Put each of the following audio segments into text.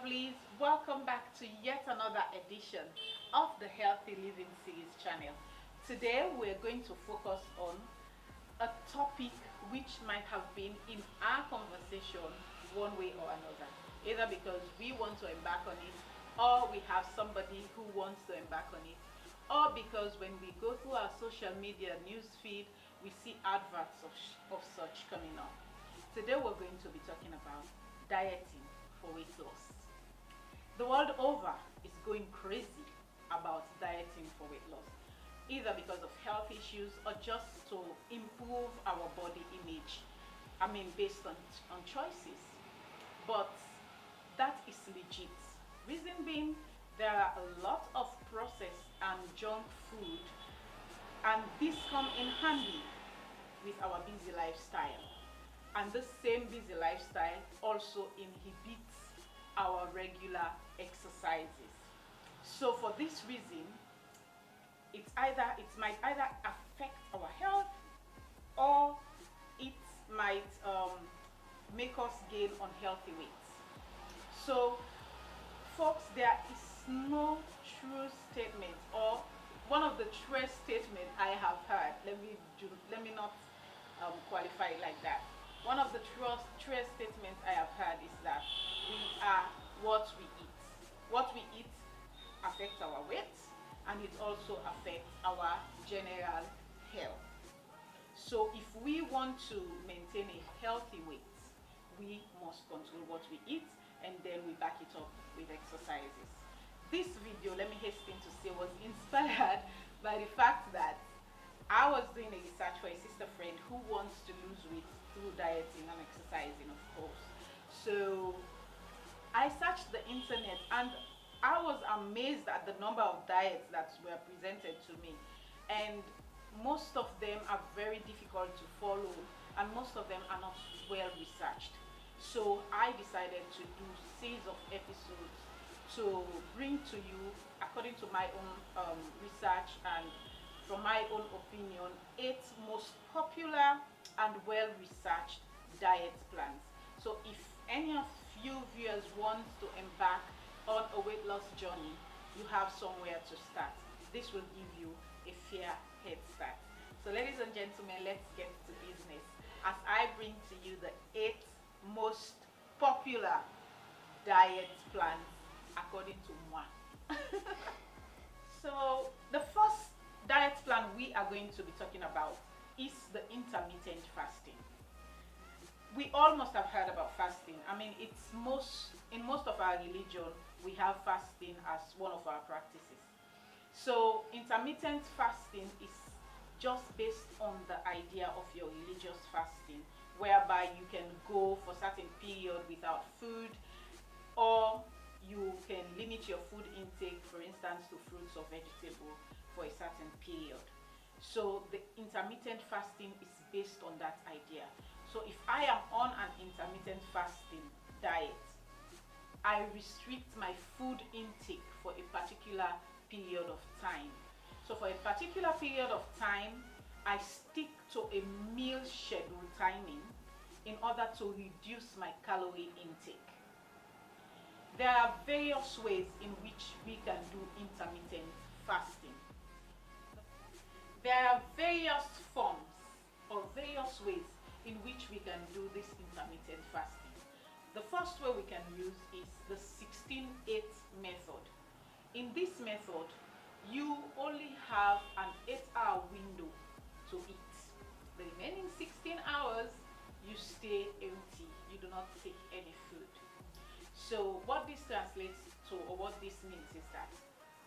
lovelies, welcome back to yet another edition of the Healthy Living Series channel. Today we're going to focus on a topic which might have been in our conversation one way or another, either because we want to embark on it, or we have somebody who wants to embark on it, or because when we go through our social media news feed, we see adverts of such coming up. Today we're going to be talking about dieting for weight loss. The world over is going crazy about dieting for weight loss, either because of health issues or just to improve our body image. Based on choices. But that is legit. Reason being, there are a lot of processed and junk food, and these come in handy with our busy lifestyle. And this same busy lifestyle also inhibits our regular exercises. So for this reason, it might either affect our health, or it might make us gain unhealthy weight. So folks, there is no true statement, or one of the truest statements I have heard. Let me not qualify it like that. One of the truest statements I have heard is that we are what we eat. What we eat affects our weight, and it also affects our general health. So if we want to maintain a healthy weight, we must control what we eat, and then we back it up with exercises. This video, let me hasten to say, was inspired by the fact that I was doing a research for a sister friend who wants to lose weight through dieting and exercising, of course. So I searched the internet, and I was amazed at the number of diets that were presented to me. And most of them are very difficult to follow, and most of them are not well researched. So I decided to do a series of episodes to bring to you, according to my own research and from my own opinion, 8 most popular and well researched diet plans. So if any of you viewers want to embark on a weight loss journey, you have somewhere to start. This will give you a fair head start. So ladies and gentlemen, let's get to business as I bring to you the 8 most popular diet plans according to moi. So the first diet plan we are going to be talking about is the intermittent fasting. We all must have heard about fasting. It's in most of our religion, we have fasting as one of our practices. So intermittent fasting is just based on the idea of your religious fasting, whereby you can go for certain period without food, or you can limit your food intake, for instance, to fruits or vegetables for a certain period. So the intermittent fasting is based on that idea. So if I am on an intermittent fasting diet, I restrict my food intake for a particular period of time. So for a particular period of time, I stick to a meal schedule timing in order to reduce my calorie intake. There are various ways in which we can do intermittent fasting. There are various forms or various ways in which we can do this intermittent fasting. The first way we can use is the 16-8 method. In this method, you only have an 8-hour window to eat. The remaining 16 hours, you stay empty. You do not take any food. So what this translates to, or what this means, is that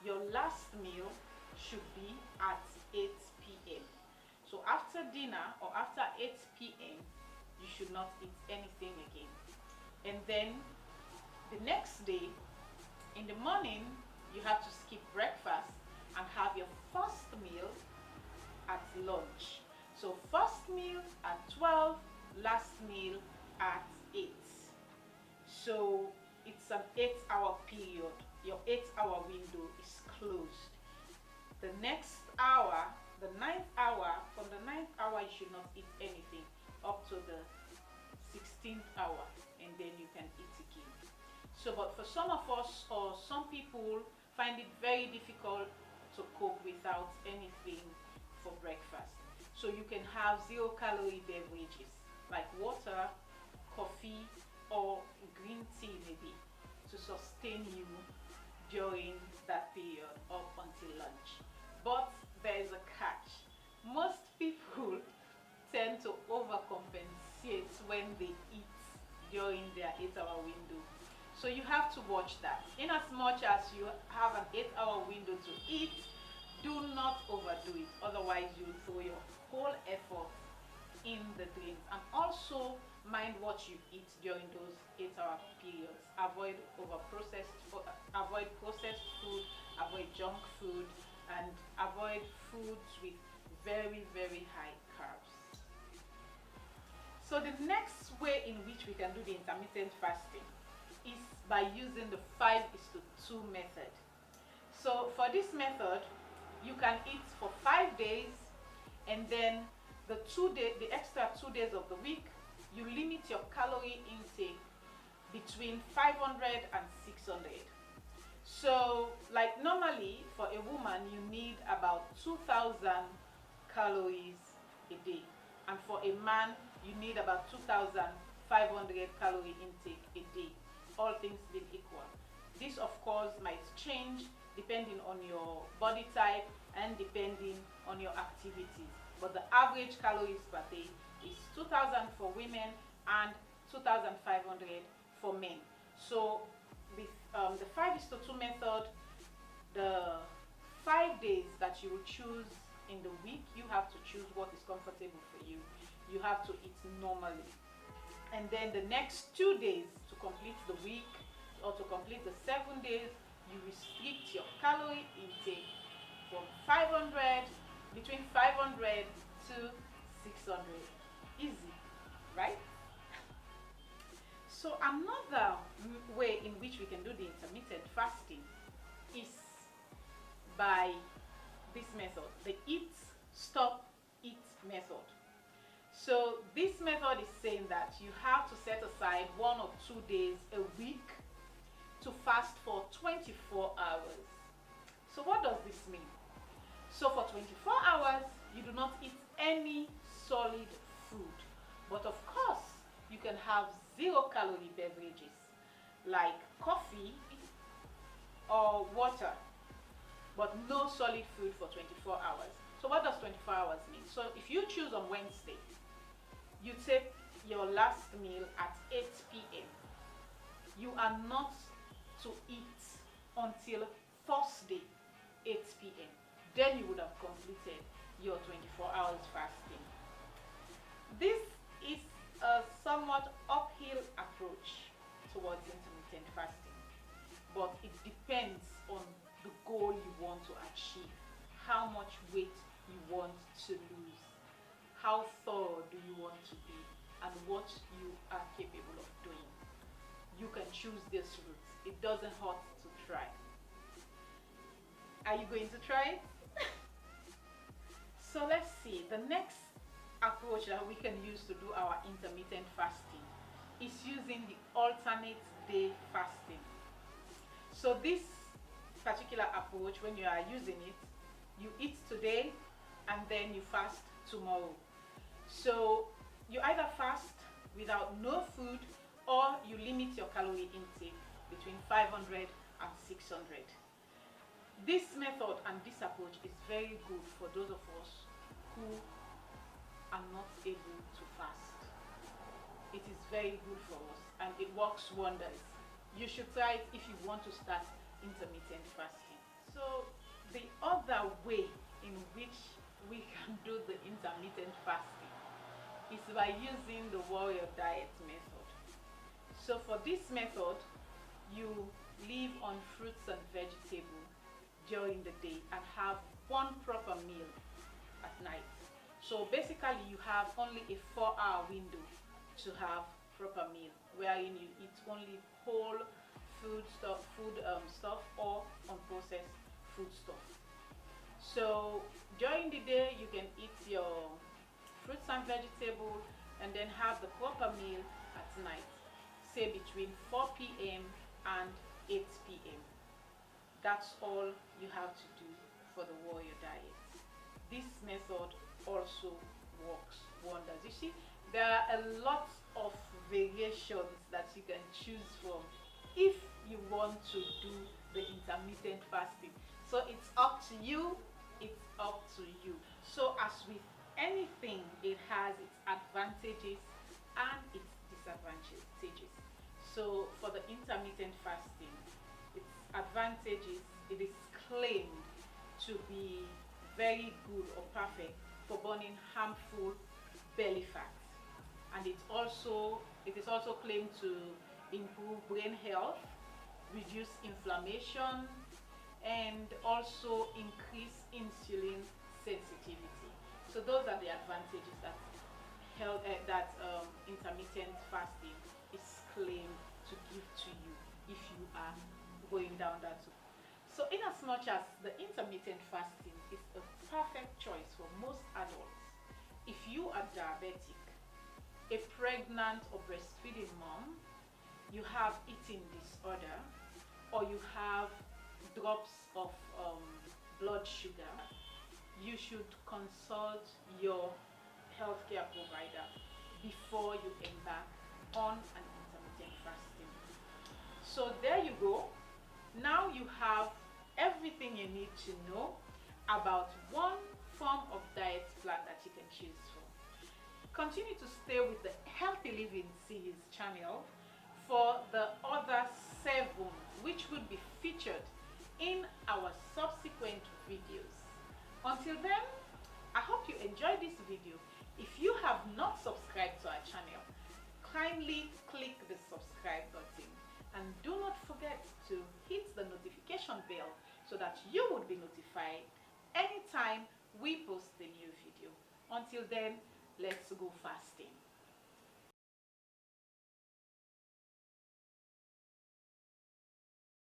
your last meal should be at 8 p.m. So after dinner or after 8 p.m., you should not eat anything again. And then the next day, in the morning, you have to skip breakfast and have your first meal at lunch. So first meal at 12, last meal at 8. So it's an 8-hour period. Your 8-hour window is closed. The next hour, the 9th hour, from the 9th hour you should not eat anything up to the 16th hour, and then you can eat again. So, but for some of us or some people find it very difficult to cope without anything for breakfast. So you can have 0 calorie beverages like water, coffee, or green tea maybe to sustain you during that period up until lunch. But there is a catch. Most people tend to overcompensate when they eat during their 8 hour window. So you have to watch that. In as much as you have an 8 hour window to eat, do not overdo it. Otherwise, you will throw your whole effort in the drains. And also mind what you eat during those 8 hour periods. Avoid processed food, avoid junk food, and avoid foods with very, very high carbs. So the next way in which we can do the intermittent fasting is by using the 5 is to 2 method. So for this method, you can eat for 5 days, and then the extra 2 days of the week, you limit your calorie intake between 500 and 600. So like normally for a woman, you need about 2,000 calories a day, and for a man, you need about 2,500 calorie intake a day, all things being equal. This of course might change depending on your body type and depending on your activities, but the average calories per day is 2,000 for women and 2,500 for men. So with the 5 is to 2 method, the 5 days that you will choose in the week, you have to choose what is comfortable for you. You have to eat normally, and then the next 2 days to complete the week or to complete the 7 days, you restrict your calorie intake from 500, between 500 to 600. Easy, right? So another way in which we can do the intermittent fasting is by this method, the eat, stop, eat method. So this method is saying that you have to set aside 1 or 2 days a week to fast for 24 hours. So what does this mean? So for 24 hours, you do not eat any solid food. But of course, you can have 0 calorie beverages like coffee or water, but no solid food for 24 hours. So what does 24 hours mean? So if you choose on Wednesday, you take your last meal at 8 p.m. You are not to eat until Thursday, 8 p.m. Then you would have completed your 24 hours fasting. This is a somewhat uphill approach towards intermittent fasting, but it depends on the goal you want to achieve, how much weight you want to lose, how thorough do you want to be, and what you are capable of doing. You can choose this route. It doesn't hurt to try. Are you going to try it? So let's see. The next approach that we can use to do our intermittent fasting is using the alternate day fasting. So this particular approach, when you are using it, you eat today and then you fast tomorrow. So you either fast without no food, or you limit your calorie intake between 500 and 600. This method and this approach is very good for those of us who are not able to fast. It is very good for us and it works wonders. You should try it if you want to start intermittent fasting. So the other way in which we can do the intermittent fasting is by using the warrior diet method. So for this method, you live on fruits and vegetables during the day and have one proper meal at night. So basically you have only a 4-hour window to have proper meal, wherein you eat only whole food stuff or unprocessed food stuff. So during the day you can eat your fruits and vegetables and then have the proper meal at night, say between 4 p.m. and 8 p.m. That's all you have to do for the warrior diet. This method also works wonders. You see, there are a lot of variations that you can choose from if you want to do the intermittent fasting. So it's up to you, it's up to you. So as with anything, it has its advantages and its disadvantages. So for the intermittent fasting, its advantages, it is claimed to be very good or perfect for burning harmful belly fat, and it is also claimed to improve brain health, reduce inflammation, and also increase insulin sensitivity. So those are the advantages that intermittent fasting is claimed to give to you if you are going down that route. So in as much as the intermittent fasting is a perfect choice for most adults, if you are diabetic, a pregnant or breastfeeding mom, you have eating disorder, or you have drops of blood sugar, you should consult your healthcare provider before you embark on an intermittent fasting. So there you go. Now you have everything you need to know about one form of diet plan that you can choose from. Continue to stay with the Healthy Living Series channel for the other 7, which will be featured in our subsequent videos. Until then, I hope you enjoyed this video. If you have not subscribed to our channel, kindly click the subscribe button and do not forget to hit the notification bell so that you would be notified anytime we post a new video. Until then, let's go fasting.